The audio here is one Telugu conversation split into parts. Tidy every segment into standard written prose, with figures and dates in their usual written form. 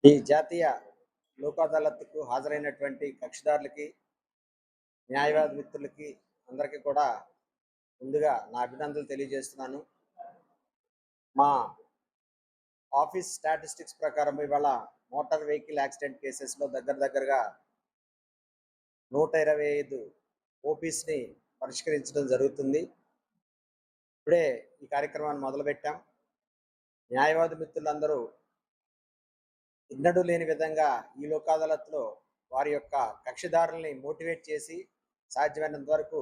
ఈ జాతీయ లోక్ అదాలత్కు హాజరైనటువంటి కక్షిదారులకి, న్యాయవాది మిత్రులకి అందరికీ కూడా ముందుగా నా అభినందనలు తెలియజేస్తున్నాను. మా ఆఫీస్ స్టాటిస్టిక్స్ ప్రకారం ఇవాళ మోటార్ వెహికల్ యాక్సిడెంట్ కేసెస్‌లో దగ్గరగా 125 ఓపీస్‌ని పరిష్కరించడం జరుగుతుంది. ఇప్పుడే ఈ కార్యక్రమాన్ని మొదలుపెట్టాం. న్యాయవాది మిత్రులందరూ ఎన్నడూ లేని విధంగా ఈ లోక్ అదాలత్‌లో వారి యొక్క కక్షిదారుల్ని మోటివేట్ చేసి సాధ్యమైనంత వరకు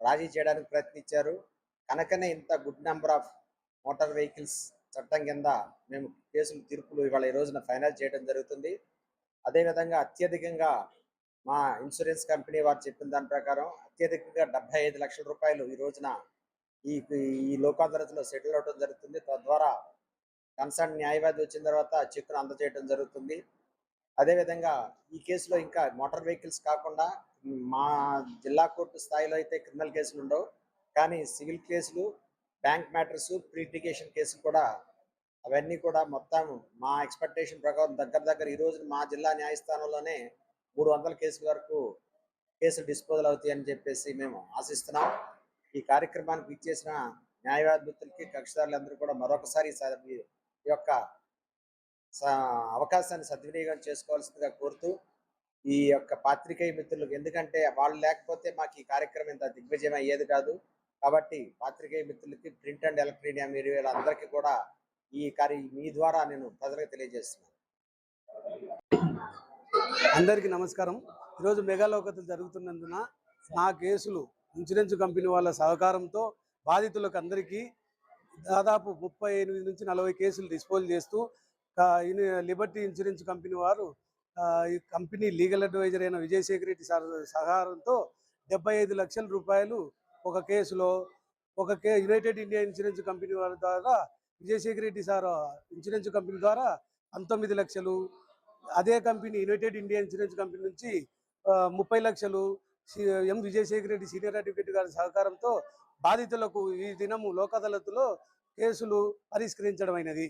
రాజీ చేయడానికి ప్రయత్నించారు. కనుకనే ఇంత good number of motor vehicles చట్టం కింద మేము కేసులు తీర్పులు ఇవాళ ఈ రోజున ఫైనల్ చేయడం జరుగుతుంది. అదేవిధంగా అత్యధికంగా మా ఇన్సూరెన్స్ కంపెనీ వారు చెప్పిన దాని ప్రకారం అత్యధికంగా 75 లక్షల రూపాయలు ఈ రోజున ఈ ఈ లోక్ అదాలత్‌లో సెటిల్ అవ్వడం జరుగుతుంది. తద్వారా కన్సర్న్ న్యాయవాది వచ్చిన తర్వాత చెక్కును అందజేయడం జరుగుతుంది. అదేవిధంగా ఈ కేసులో ఇంకా మోటార్ వెహికల్స్ కాకుండా మా జిల్లా కోర్టు స్థాయిలో అయితే క్రిమినల్ కేసులు ఉండవు. కానీ సివిల్ కేసులు, బ్యాంక్ మ్యాటర్స్, ప్రీ లిటిగేషన్ కేసులు కూడా అవన్నీ కూడా మొత్తం మా ఎక్స్‌పెక్టేషన్ ప్రకారం దగ్గర ఈ రోజున మా జిల్లా న్యాయస్థానంలోనే 300 కేసుల వరకు కేసులు డిస్పోజల్ అవుతాయని చెప్పేసి మేము ఆశిస్తున్నాం. ఈ కార్యక్రమానికి ఇచ్చేసిన న్యాయవాది మిత్రులకి, కక్షిదారులందరూ కూడా మరొకసారి ఈ యొక్క అవకాశాన్ని సద్వినియోగం చేసుకోవాల్సిందిగా కోరుతూ, ఈ యొక్క పాత్రికేయ మిత్రులకు ఎందుకంటే వాళ్ళు లేకపోతే మాకు ఈ కార్యక్రమం ఇంత దిగ్విజయం అయ్యేది కాదు. కాబట్టి పాత్రికేయ మిత్రులకి, ప్రింట్ అండ్ ఎలక్ట్రానిక్ మీడియా అందరికీ కూడా మీ ద్వారా నేను ప్రజలకు తెలియజేస్తున్నాను. అందరికీ నమస్కారం. ఈరోజు మెగా లోకతలు జరుగుతున్నందున నా కేసులు ఇన్సూరెన్స్ కంపెనీ వాళ్ళ సహకారంతో బాధితులకు అందరికీ దాదాపు 38 నుంచి 40 కేసులు డిస్పోజ్ చేస్తూ లిబర్టీ ఇన్సూరెన్స్ కంపెనీ వారు ఈ కంపెనీ లీగల్ అడ్వైజర్ అయిన విజయశేఖర్ రెడ్డి సార్ సహకారంతో 75 లక్షల రూపాయలు ఒక కేసులో, యునైటెడ్ ఇండియా ఇన్సూరెన్స్ కంపెనీ వారి ద్వారా Vijayasekhar Reddy sir insurance company ద్వారా 19 లక్షలు, అదే company United India insurance company నుంచి 30 లక్షలు ఎం విజయశేఖర్ రెడ్డి సీనియర్ అడ్వకేట్ గారి సహకారంతో బాధితులకు ఈ దినము లోక్ అదాలత్లో కేసులు పరిష్కరించడం అయినది.